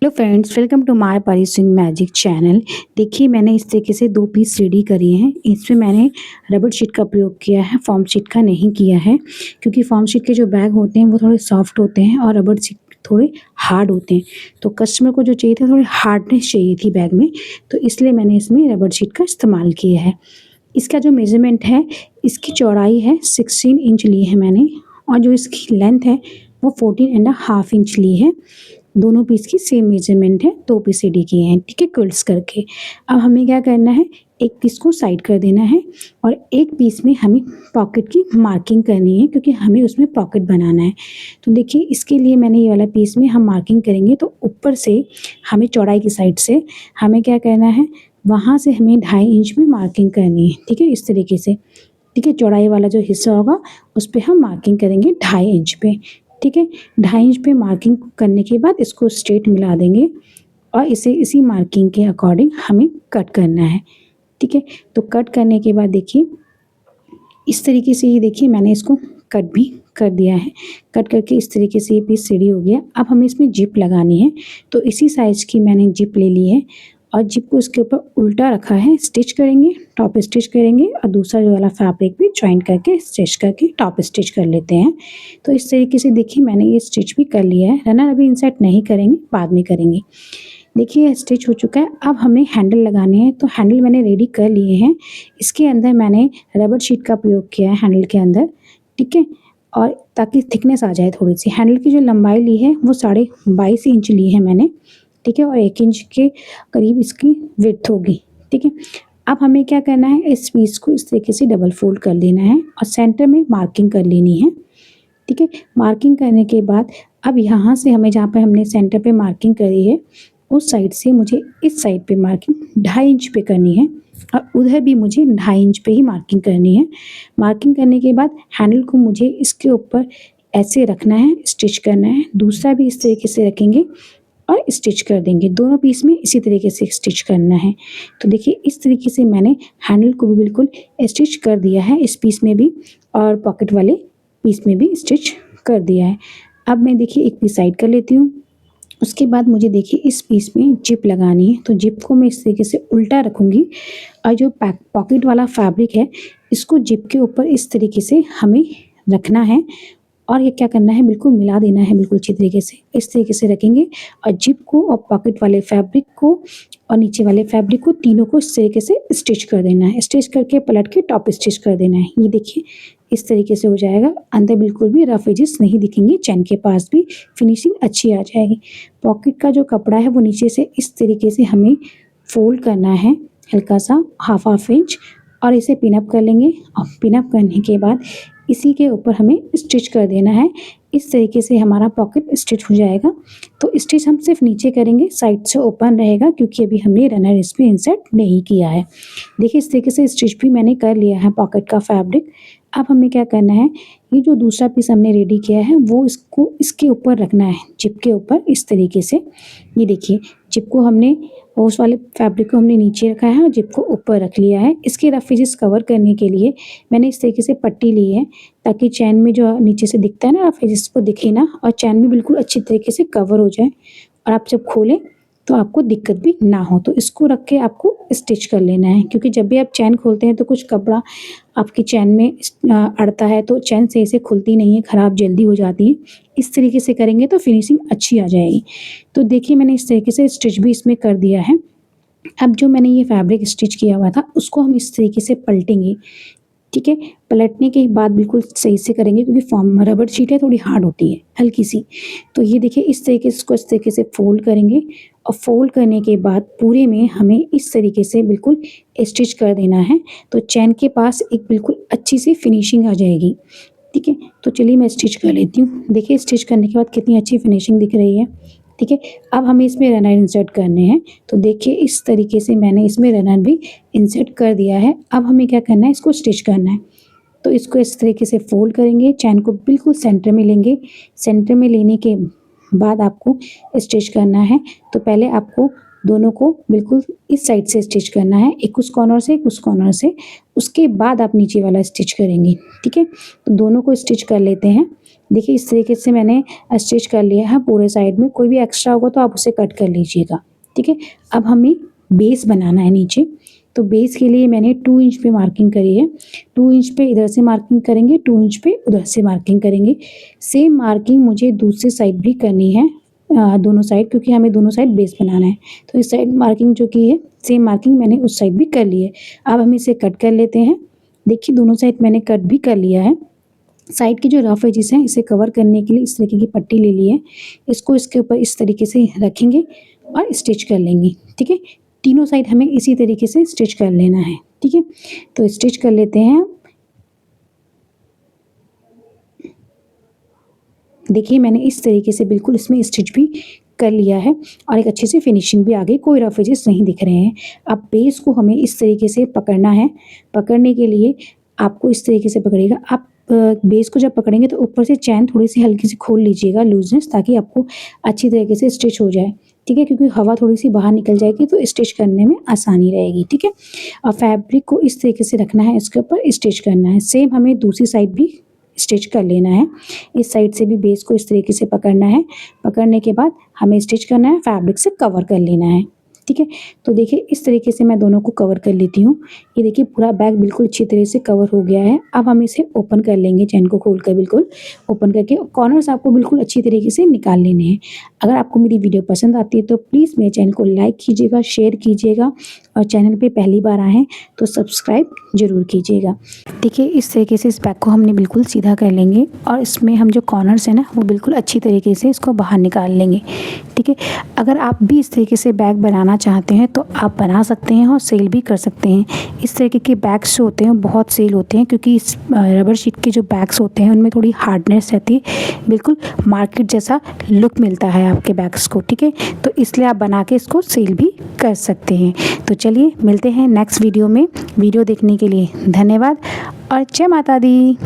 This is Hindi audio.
Hello friends, welcome to my पारिसिंग मैजिक चैनल। देखिए, मैंने इस तरीके से 2 पीस रेडी करे हैं। इसमें मैंने रबर शीट का प्रयोग किया है, फॉर्म शीट का नहीं किया है, क्योंकि फॉर्म शीट के जो बैग होते हैं वो थोड़े सॉफ्ट होते हैं और रबर शीट थोड़े हार्ड होते हैं। तो कस्टमर को जो चाहिए था, थोड़ी हार्डनेस चाहिए थी बैग में, तो इसलिए मैंने इसमें रबर शीट का इस्तेमाल किया है। इसका जो मेज़रमेंट है, इसकी चौड़ाई है 16 इंच ली है मैंने, और जो इसकी लेंथ है वो 14 एंड हाफ इंच ली है। दोनों पीस की सेम मेजरमेंट है, 2 पीस रेडी किए हैं, ठीक है, क्विल्ट्स करके। अब हमें क्या करना है, एक पीस को साइड कर देना है और एक पीस में हमें पॉकेट की मार्किंग करनी है, क्योंकि हमें उसमें पॉकेट बनाना है। तो देखिए, इसके लिए मैंने ये वाला पीस में हम मार्किंग करेंगे, तो ऊपर से हमें चौड़ाई की साइड से हमें क्या करना है, वहाँ से हमें 2.5 इंच में मार्किंग करनी है, ठीक है, इस तरीके से। ठीक है, चौड़ाई वाला जो हिस्सा होगा उस पे हम मार्किंग करेंगे 2.5 इंच पे, ठीक है। 2.5 इंच पे मार्किंग करने के बाद इसको स्ट्रेट मिला देंगे और इसे इसी मार्किंग के अकॉर्डिंग हमें कट करना है, ठीक है। तो कट करने के बाद देखिए, इस तरीके से ये देखिए मैंने इसको कट भी कर दिया है। कट करके इस तरीके से ये पीस रेडी हो गया। अब हमें इसमें जिप लगानी है, तो इसी साइज़ की मैंने जिप ले ली है और जिप को इसके ऊपर उल्टा रखा है। स्टिच करेंगे, टॉप स्टिच करेंगे और दूसरा जो वाला फैब्रिक भी जॉइन करके स्टिच करके टॉप स्टिच कर लेते हैं। तो इस तरीके से देखिए मैंने ये स्टिच भी कर लिया है। रनर अभी इंसर्ट नहीं करेंगे, बाद में करेंगे। देखिए, स्टिच हो चुका है। अब हमें हैंडल लगाने हैं, तो हैंडल मैंने रेडी कर लिए हैं। इसके अंदर मैंने रबर शीट का प्रयोग किया है हैंडल के अंदर, ठीक है, और ताकि थिकनेस आ जाए थोड़ी सी। हैंडल की जो लंबाई ली है वो 22.5 इंच ली है मैंने, ठीक है, और 1 इंच के करीब इसकी विड्थ होगी, ठीक है। अब हमें क्या करना है, इस पीस को इस तरीके से डबल फोल्ड कर लेना है और सेंटर में मार्किंग कर लेनी है, ठीक है। मार्किंग करने के बाद अब यहाँ से हमें, जहाँ पे हमने सेंटर पे मार्किंग करी है, उस साइड से मुझे इस साइड पे मार्किंग 2.5 इंच पे करनी है और उधर भी मुझे 2.5 इंच पे ही मार्किंग करनी है। मार्किंग करने के बाद हैंडल को मुझे इसके ऊपर ऐसे रखना है, स्टिच करना है। दूसरा भी इस तरीके से रखेंगे और स्टिच कर देंगे। दोनों पीस में इसी तरीके से स्टिच करना है। तो देखिए, इस तरीके से मैंने हैंडल को भी बिल्कुल स्टिच कर दिया है, इस पीस में भी और पॉकेट वाले पीस में भी स्टिच कर दिया है। अब मैं देखिए एक पीस साइड कर लेती हूँ। उसके बाद मुझे देखिए इस पीस में जिप लगानी है, तो जिप को मैं इस तरीके से उल्टा रखूँगी और जो पॉकेट वाला फैब्रिक है, इसको जिप के ऊपर इस तरीके से हमें रखना है और ये क्या करना है, बिल्कुल मिला देना है, बिल्कुल अच्छी तरीके से। इस तरीके से रखेंगे और जिप को और पॉकेट वाले फैब्रिक को और नीचे वाले फैब्रिक को, तीनों को इस तरीके से स्टिच कर देना है। स्टिच करके पलट के टॉप स्टिच कर देना है। ये देखिए, इस तरीके से हो जाएगा। अंदर बिल्कुल भी रफ एजेस नहीं दिखेंगे, चैन के पास भी फिनिशिंग अच्छी आ जाएगी। पॉकेट का जो कपड़ा है वो नीचे से इस तरीके से हमें फोल्ड करना है, हल्का सा हाफ इंच, और इसे पिनअप कर लेंगे और पिनअप करने के बाद इसी के ऊपर हमें स्टिच कर देना है। इस तरीके से हमारा पॉकेट स्टिच हो जाएगा। तो स्टिच हम सिर्फ नीचे करेंगे, साइड से ओपन रहेगा, क्योंकि अभी हमने रनर इसमें इंसर्ट नहीं किया है। देखिए, इस तरीके से स्टिच भी मैंने कर लिया है पॉकेट का फैब्रिक। अब हमें क्या करना है, ये जो दूसरा पीस हमने रेडी किया है वो इसको इसके ऊपर रखना है, जिप के ऊपर इस तरीके से। ये देखिए, जिप को हमने, उस वाले फैब्रिक को हमने नीचे रखा है और जिप को ऊपर रख लिया है। इसके रफ एजेस कवर करने के लिए मैंने इस तरीके से पट्टी ली है, ताकि चैन में जो नीचे से दिखता है ना, रफ एजेस को दिखे ना, और चैन में बिल्कुल अच्छी तरीके से कवर हो जाए और आप जब खोलें तो आपको दिक्कत भी ना हो। तो इसको रख के आपको स्टिच कर लेना है, क्योंकि जब भी आप चैन खोलते हैं तो कुछ कपड़ा आपकी चैन में अड़ता है, तो चैन सही से खुलती नहीं है, ख़राब जल्दी हो जाती है। इस तरीके से करेंगे तो फिनिशिंग अच्छी आ जाएगी। तो देखिए, मैंने इस तरीके से स्टिच भी इसमें कर दिया है। अब जो मैंने ये फैब्रिक स्टिच किया हुआ था उसको हम इस तरीके से पलटेंगे, ठीक है। पलटने के बाद बिल्कुल सही से करेंगे, क्योंकि फॉर्म रबर शीट है, थोड़ी हार्ड होती है, हल्की सी। तो ये देखिए, इस तरीके से इसको इस तरीके से फोल्ड करेंगे और फोल्ड करने के बाद पूरे में हमें इस तरीके से बिल्कुल स्टिच कर देना है। तो चैन के पास एक बिल्कुल अच्छी सी फिनिशिंग आ जाएगी, ठीक है। तो चलिए मैं स्टिच कर लेती हूँ। देखिए, स्टिच करने के बाद कितनी अच्छी फिनिशिंग दिख रही है, ठीक है। अब हमें इसमें रनर इंसर्ट करने हैं, तो देखिए इस तरीके से मैंने इसमें रनर भी इंसर्ट कर दिया है। अब हमें क्या करना है, इसको स्टिच करना है। तो इसको इस तरीके से फोल्ड करेंगे, चैन को बिल्कुल सेंटर में लेंगे। सेंटर में लेने के बाद आपको स्टिच करना है। तो पहले आपको दोनों को बिल्कुल इस साइड से स्टिच करना है, एक उस कॉर्नर से, एक उस कॉर्नर से। उसके बाद आप नीचे वाला स्टिच करेंगे, ठीक है। तो दोनों को स्टिच कर लेते हैं। देखिए इस तरीके से मैंने स्टिच कर लिया है पूरे साइड में। कोई भी एक्स्ट्रा होगा तो आप उसे कट कर लीजिएगा, ठीक है। अब हमें बेस बनाना है नीचे, तो बेस के लिए मैंने 2 इंच पे मार्किंग करी है। 2 इंच पे इधर से मार्किंग करेंगे, 2 इंच पे उधर से मार्किंग करेंगे। सेम मार्किंग मुझे दूसरी साइड भी करनी है, दोनों साइड, क्योंकि हमें दोनों साइड बेस बनाना है। तो इस साइड मार्किंग जो की है सेम मार्किंग मैंने उस साइड भी कर ली है। अब हम इसे कट कर लेते हैं। देखिए दोनों साइड मैंने कट भी कर लिया है। साइड के जो रफ एजेस हैं इसे कवर करने के लिए इस तरीके की पट्टी ले ली है। इसको इसके ऊपर इस तरीके से रखेंगे और स्टिच कर लेंगे, ठीक है। तीनों साइड हमें इसी तरीके से स्टिच कर लेना है, ठीक है। तो स्टिच कर लेते हैं। देखिए मैंने इस तरीके से बिल्कुल इसमें स्टिच भी कर लिया है और एक अच्छी सी फिनिशिंग भी आ गई, कोई रफ एजेस नहीं दिख रहे हैं। अब बेस को हमें इस तरीके से पकड़ना है। पकड़ने के लिए आपको इस तरीके से पकड़िएगा। आप बेस को जब पकड़ेंगे तो ऊपर से चैन थोड़ी सी हल्की सी खोल लीजिएगा, लूजनेस, ताकि आपको अच्छी तरीके से स्टिच हो जाए, ठीक है। क्योंकि हवा थोड़ी सी बाहर निकल जाएगी तो स्टिच करने में आसानी रहेगी, ठीक है। और फैब्रिक को इस तरीके से रखना है, इसके ऊपर स्टिच करना है। सेम हमें दूसरी साइड भी स्टिच कर लेना है। इस साइड से भी बेस को इस तरीके से पकड़ना है। पकड़ने के बाद हमें स्टिच करना है, फैब्रिक से कवर कर लेना है, ठीक है। तो देखिए इस तरीके से मैं दोनों को कवर कर लेती हूँ। ये देखिए पूरा बैग बिल्कुल अच्छी तरह से कवर हो गया है। अब हम इसे ओपन कर लेंगे, चैन को खोलकर बिल्कुल ओपन करके कॉर्नर्स आपको बिल्कुल अच्छी तरीके से निकाल लेने हैं। अगर आपको मेरी वीडियो पसंद आती है तो प्लीज़ मेरे चैनल को लाइक कीजिएगा, शेयर कीजिएगा और चैनल पे पहली बार आए हैं तो सब्सक्राइब ज़रूर कीजिएगा। देखिए इस तरीके से इस बैग को हमने बिल्कुल सीधा कर लेंगे और इसमें हम जो कॉर्नर्स हैं ना वो बिल्कुल अच्छी तरीके से इसको बाहर निकाल लेंगे, ठीक है। अगर आप भी इस तरीके से बैग बनाना चाहते हैं तो आप बना सकते हैं और सेल भी कर सकते हैं। इस तरीके के बैग्स जो होते हैं बहुत सेल होते हैं, क्योंकि इस रबर शीट के जो बैग्स होते हैं उनमें थोड़ी हार्डनेस रहती है, बिल्कुल मार्केट जैसा लुक मिलता है आपके बैग्स को, ठीक है। तो इसलिए आप बना के इसको सेल भी कर सकते हैं। तो चलिए मिलते हैं नेक्स्ट वीडियो में। वीडियो देखने के लिए धन्यवाद और जय माता दी।